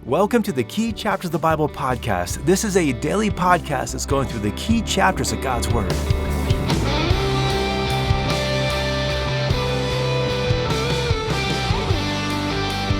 Welcome to the Key Chapters of the Bible podcast. This is a daily podcast that's going through the key chapters of God's Word.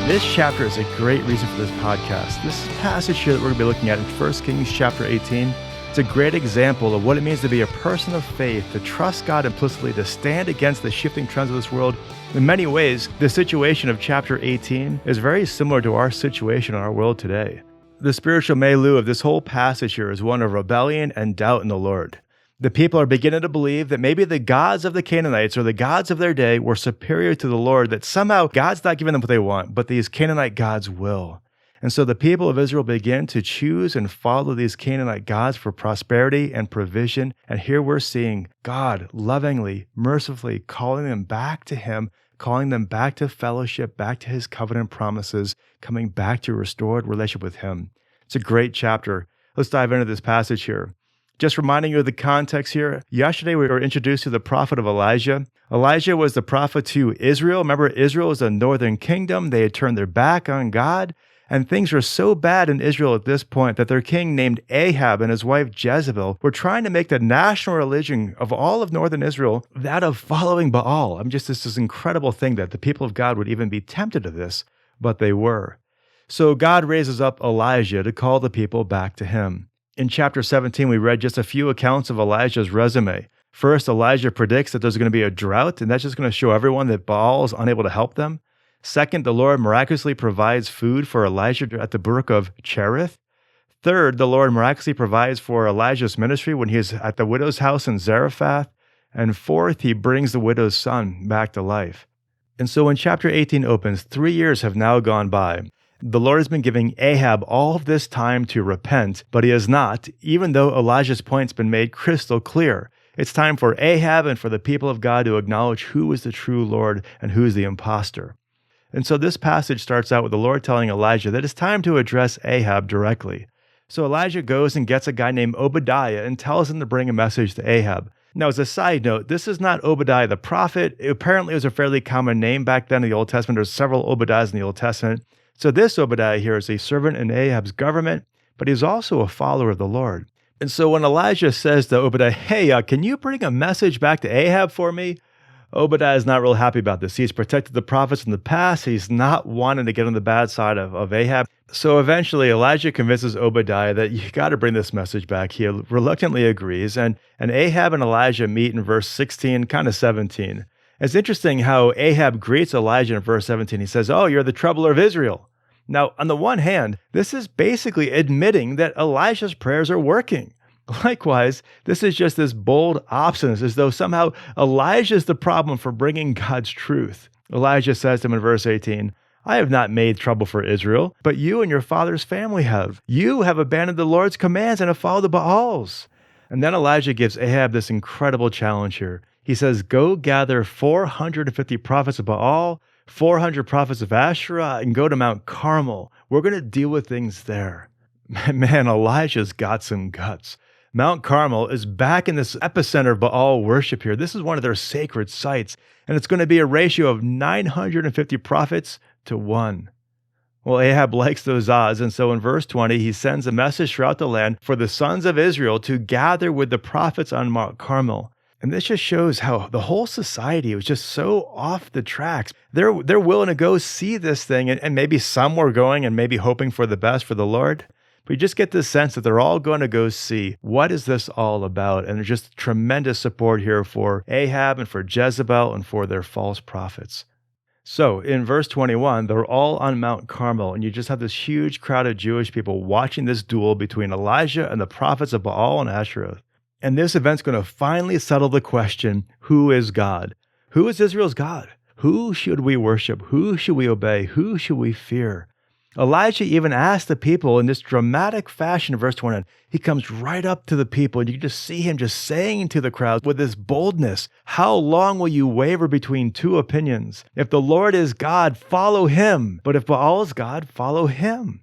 This chapter is a great reason for this podcast. This passage here that we're going to be looking at in 1 Kings chapter 18, it's a great example of what it means to be a person of faith, to trust God implicitly, to stand against the shifting trends of this world. In many ways, the situation of chapter 18 is very similar to our situation in our world today. The spiritual milieu of this whole passage here is one of rebellion and doubt in the Lord. The people are beginning to believe that maybe the gods of the Canaanites or the gods of their day were superior to the Lord, that somehow God's not giving them what they want, but these Canaanite gods will. And so the people of Israel begin to choose and follow these Canaanite gods for prosperity and provision. And here we're seeing God lovingly, mercifully calling them back to Him, calling them back to fellowship, back to His covenant promises, coming back to a restored relationship with Him. It's a great chapter. Let's dive into this passage here. Just reminding you of the context here. Yesterday, we were introduced to the prophet of Elijah. Elijah was the prophet to Israel. Remember, Israel was a northern kingdom. They had turned their back on God. And things were so bad in Israel at this point that their king named Ahab and his wife Jezebel were trying to make the national religion of all of northern Israel that of following Baal. This is this incredible thing that the people of God would even be tempted to this, but they were. So God raises up Elijah to call the people back to Him. In chapter 17, we read just a few accounts of Elijah's resume. First, Elijah predicts that there's going to be a drought, and that's just going to show everyone that Baal is unable to help them. Second, the Lord miraculously provides food for Elijah at the brook of Cherith. Third, the Lord miraculously provides for Elijah's ministry when he is at the widow's house in Zarephath. And fourth, he brings the widow's son back to life. And so when chapter 18 opens, 3 years have now gone by. The Lord has been giving Ahab all of this time to repent, but he has not, even though Elijah's point's been made crystal clear. It's time for Ahab and for the people of God to acknowledge who is the true Lord and who is the imposter. And so this passage starts out with the Lord telling Elijah that it's time to address Ahab directly. So Elijah goes and gets a guy named Obadiah and tells him to bring a message to Ahab. Now, as a side note, this is not Obadiah the prophet. Apparently, it was a fairly common name back then in the Old Testament. There's several Obadiahs in the Old Testament. So this Obadiah here is a servant in Ahab's government, but he's also a follower of the Lord. And so when Elijah says to Obadiah, hey, can you bring a message back to Ahab for me? Obadiah is not real happy about this. He's protected the prophets in the past. He's not wanting to get on the bad side of Ahab. So eventually Elijah convinces Obadiah that you got to bring this message back. He reluctantly agrees. And Ahab and Elijah meet in verse 16, kind of 17. It's interesting how Ahab greets Elijah in verse 17. He says, oh, you're the troubler of Israel. Now, on the one hand, this is basically admitting that Elijah's prayers are working. Likewise, this is just this bold obstinance, as though somehow Elijah is the problem for bringing God's truth. Elijah says to him in verse 18, I have not made trouble for Israel, but you and your father's family have. You have abandoned the Lord's commands and have followed the Baals. And then Elijah gives Ahab this incredible challenge here. He says, go gather 450 prophets of Baal, 400 prophets of Asherah, and go to Mount Carmel. We're going to deal with things there. Man, Elijah's got some guts. Mount Carmel is back in this epicenter of Baal worship here. This is one of their sacred sites, and it's going to be a ratio of 950 prophets to 1. Well, Ahab likes those odds, and so in verse 20, he sends a message throughout the land for the sons of Israel to gather with the prophets on Mount Carmel. And this just shows how the whole society was just so off the tracks. They're willing to go see this thing, and maybe some were going and maybe hoping for the best for the Lord. But you just get this sense that they're all going to go see what is this all about. And there's just tremendous support here for Ahab and for Jezebel and for their false prophets. So in verse 21, they're all on Mount Carmel, and you just have this huge crowd of Jewish people watching this duel between Elijah and the prophets of Baal and Asherah. And this event's going to finally settle the question, who is God? Who is Israel's God? Who should we worship? Who should we obey? Who should we fear? Elijah even asked the people in this dramatic fashion in verse 21. He comes right up to the people, and you can just see him just saying to the crowd with this boldness, how long will you waver between two opinions? If the Lord is God, follow Him. But if Baal is God, follow him.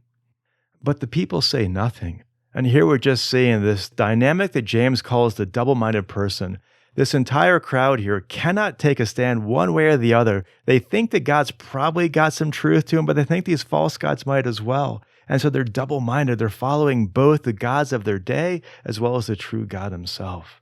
But the people say nothing. And here we're just seeing this dynamic that James calls the double-minded person. This entire crowd here cannot take a stand one way or the other. They think that God's probably got some truth to him, but they think these false gods might as well. And so they're double-minded. They're following both the gods of their day as well as the true God himself.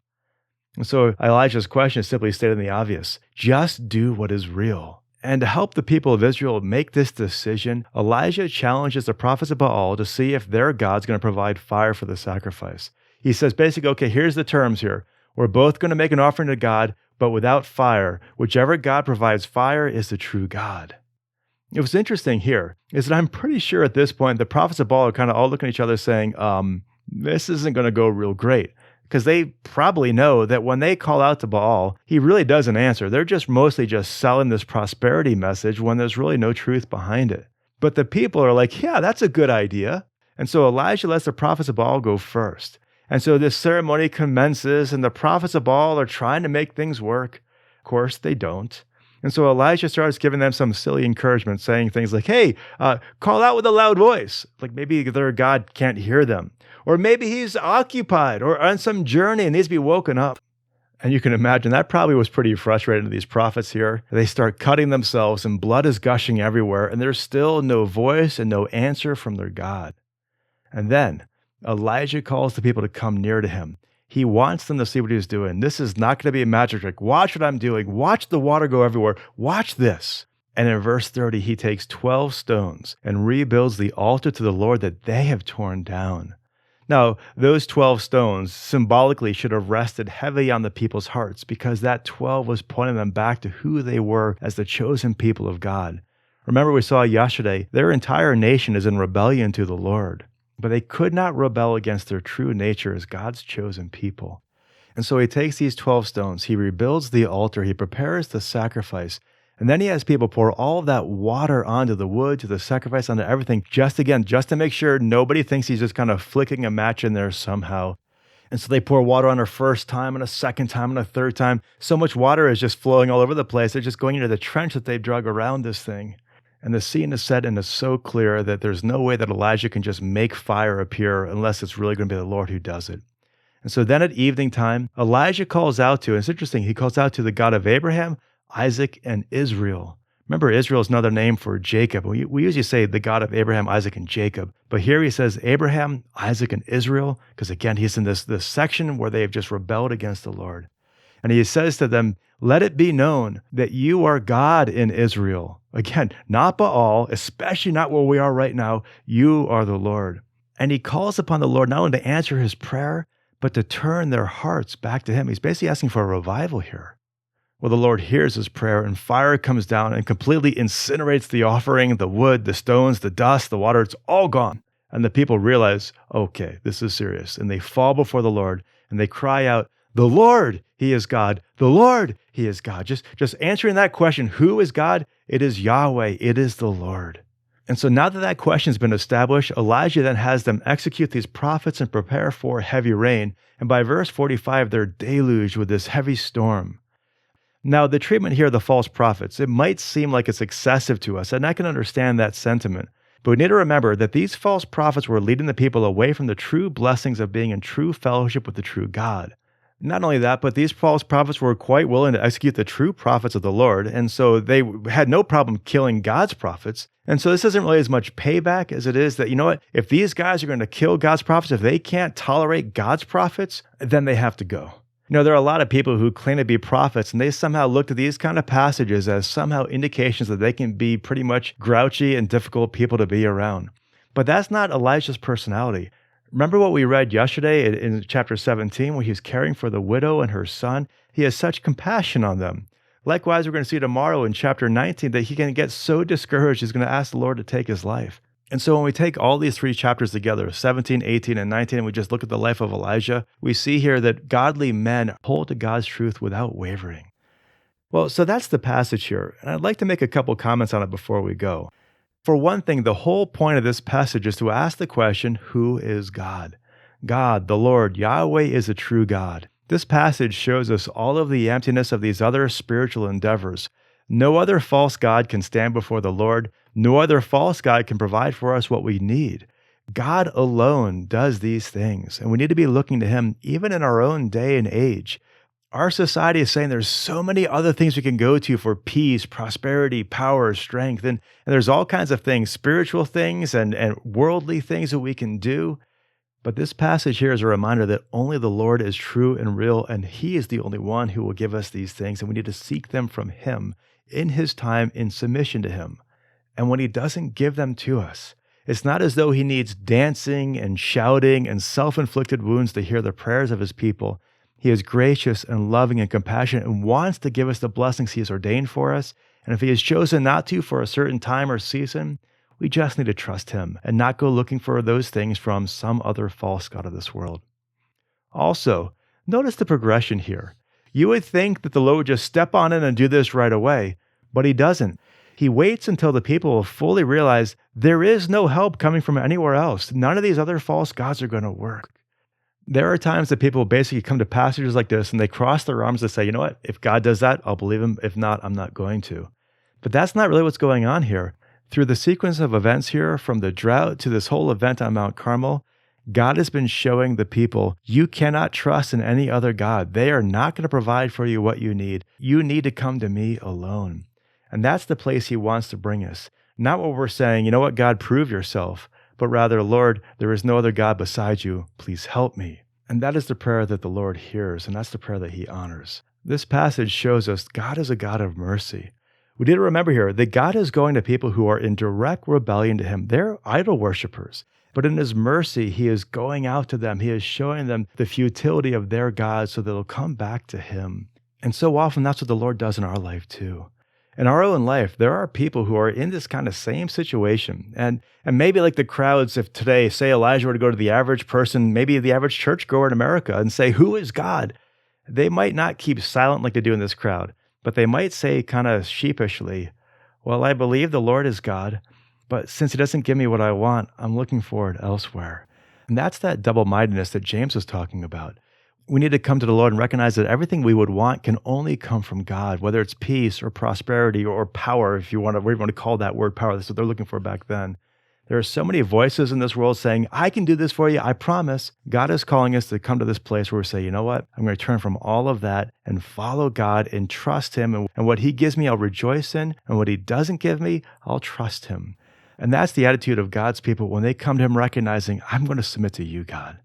And so Elijah's question is simply stating the obvious. Just do what is real. And to help the people of Israel make this decision, Elijah challenges the prophets of Baal to see if their God's going to provide fire for the sacrifice. He says basically, okay, here's the terms here. We're both going to make an offering to God, but without fire. Whichever God provides fire is the true God. What's interesting here is that I'm pretty sure at this point, the prophets of Baal are kind of all looking at each other saying, this isn't going to go real great. Because they probably know that when they call out to Baal, he really doesn't answer. They're just mostly just selling this prosperity message when there's really no truth behind it. But the people are like, yeah, that's a good idea. And so Elijah lets the prophets of Baal go first. And so this ceremony commences, and the prophets of Baal are trying to make things work. Of course, they don't. And so Elijah starts giving them some silly encouragement, saying things like, hey, call out with a loud voice. Like maybe their God can't hear them. Or maybe he's occupied or on some journey and needs to be woken up. And you can imagine that probably was pretty frustrating to these prophets here. They start cutting themselves and blood is gushing everywhere, and there's still no voice and no answer from their God. And then Elijah calls the people to come near to him. He wants them to see what he's doing. This is not going to be a magic trick. Watch what I'm doing. Watch the water go everywhere. Watch this. And in verse 30, he takes 12 stones and rebuilds the altar to the Lord that they have torn down. Now, those 12 stones symbolically should have rested heavy on the people's hearts because that 12 was pointing them back to who they were as the chosen people of God. Remember, we saw yesterday, their entire nation is in rebellion to the Lord. But they could not rebel against their true nature as God's chosen people. And so he takes these 12 stones, he rebuilds the altar, he prepares the sacrifice, and then he has people pour all of that water onto the wood, to the sacrifice, onto everything, just to make sure nobody thinks he's just kind of flicking a match in there somehow. And so they pour water on a first time, and a second time, and a third time. So much water is just flowing all over the place. They're just going into the trench that they've dug around this thing. And the scene is set and is so clear that there's no way that Elijah can just make fire appear unless it's really going to be the Lord who does it. And so then at evening time, Elijah calls out to, and it's interesting, he calls out to the God of Abraham, Isaac, and Israel. Remember, Israel is another name for Jacob. We usually say the God of Abraham, Isaac, and Jacob. But here he says Abraham, Isaac, and Israel, because again, he's in this section where they have just rebelled against the Lord. And he says to them, let it be known that you are God in Israel. Again, not Baal, especially not where we are right now. You are the Lord. And he calls upon the Lord not only to answer his prayer, but to turn their hearts back to him. He's basically asking for a revival here. Well, the Lord hears his prayer, and fire comes down and completely incinerates the offering, the wood, the stones, the dust, the water. It's all gone. And the people realize, okay, this is serious. And they fall before the Lord, and they cry out, the Lord, he is God. The Lord, he is God. Just answering that question, who is God? It is Yahweh. It is the Lord. And so now that question's been established, Elijah then has them execute these prophets and prepare for heavy rain. And by verse 45, they're deluged with this heavy storm. Now, the treatment here of the false prophets, it might seem like it's excessive to us, and I can understand that sentiment. But we need to remember that these false prophets were leading the people away from the true blessings of being in true fellowship with the true God. Not only that, but these false prophets were quite willing to execute the true prophets of the Lord, and so they had no problem killing God's prophets. And so this isn't really as much payback as it is that, you know what, if these guys are going to kill God's prophets, if they can't tolerate God's prophets, then they have to go. You know, there are a lot of people who claim to be prophets, and they somehow look at these kind of passages as somehow indications that they can be pretty much grouchy and difficult people to be around. But that's not Elijah's personality. Remember what we read yesterday in chapter 17, where he's caring for the widow and her son? He has such compassion on them. Likewise, we're going to see tomorrow in chapter 19 that he can get so discouraged, he's going to ask the Lord to take his life. And so when we take all these three chapters together, 17, 18, and 19, and we just look at the life of Elijah, we see here that godly men hold to God's truth without wavering. Well, so that's the passage here, and I'd like to make a couple comments on it before we go. For one thing, the whole point of this passage is to ask the question, who is God? God, the Lord, Yahweh is a true God. This passage shows us all of the emptiness of these other spiritual endeavors. No other false god can stand before the Lord. No other false god can provide for us what we need. God alone does these things, and we need to be looking to him even in our own day and age. Our society is saying there's so many other things we can go to for peace, prosperity, power, strength, and there's all kinds of things, spiritual things and worldly things that we can do. But this passage here is a reminder that only the Lord is true and real, and He is the only one who will give us these things, and we need to seek them from Him in His time in submission to Him. And when He doesn't give them to us, it's not as though He needs dancing and shouting and self-inflicted wounds to hear the prayers of His people. He is gracious and loving and compassionate and wants to give us the blessings He has ordained for us. And if He has chosen not to for a certain time or season, we just need to trust Him and not go looking for those things from some other false god of this world. Also, notice the progression here. You would think that the Lord would just step on in and do this right away, but He doesn't. He waits until the people will fully realize there is no help coming from anywhere else. None of these other false gods are going to work. There are times that people basically come to passages like this and they cross their arms and say, you know what, if God does that, I'll believe Him. If not, I'm not going to. But that's not really what's going on here. Through the sequence of events here, from the drought to this whole event on Mount Carmel, God has been showing the people, you cannot trust in any other God. They are not going to provide for you what you need. You need to come to me alone. And that's the place He wants to bring us. Not what we're saying, you know what, God, prove yourself, but rather, Lord, there is no other God beside you. Please help me. And that is the prayer that the Lord hears, and that's the prayer that He honors. This passage shows us God is a God of mercy. We need to remember here that God is going to people who are in direct rebellion to Him. They're idol worshipers. But in His mercy, He is going out to them. He is showing them the futility of their God so that they'll come back to Him. And so often, that's what the Lord does in our life too. In our own life, there are people who are in this kind of same situation. And maybe like the crowds, if today, say Elijah were to go to the average person, maybe the average churchgoer in America and say, who is God? They might not keep silent like they do in this crowd. But they might say kind of sheepishly, well, I believe the Lord is God, but since He doesn't give me what I want, I'm looking for it elsewhere. And that's that double-mindedness that James was talking about. We need to come to the Lord and recognize that everything we would want can only come from God, whether it's peace or prosperity or power, if you want to call that word power. That's what they're looking for back then. There are so many voices in this world saying, I can do this for you, I promise. God is calling us to come to this place where we say, you know what? I'm going to turn from all of that and follow God and trust Him. And what He gives me, I'll rejoice in. And what He doesn't give me, I'll trust Him. And that's the attitude of God's people when they come to Him recognizing, I'm going to submit to you, God.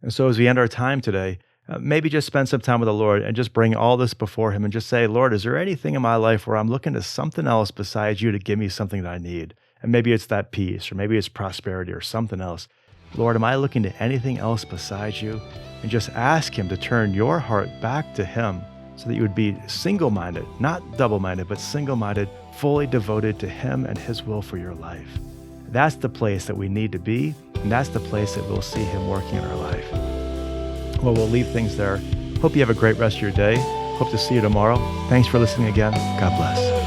And so as we end our time today, maybe just spend some time with the Lord and just bring all this before Him and just say, Lord, is there anything in my life where I'm looking to something else besides you to give me something that I need? And maybe it's that peace, or maybe it's prosperity or something else. Lord, am I looking to anything else besides you? And just ask Him to turn your heart back to Him so that you would be single-minded, not double-minded, but single-minded, fully devoted to Him and His will for your life. That's the place that we need to be, and that's the place that we'll see Him working in our life. Well, we'll leave things there. Hope you have a great rest of your day. Hope to see you tomorrow. Thanks for listening again. God bless.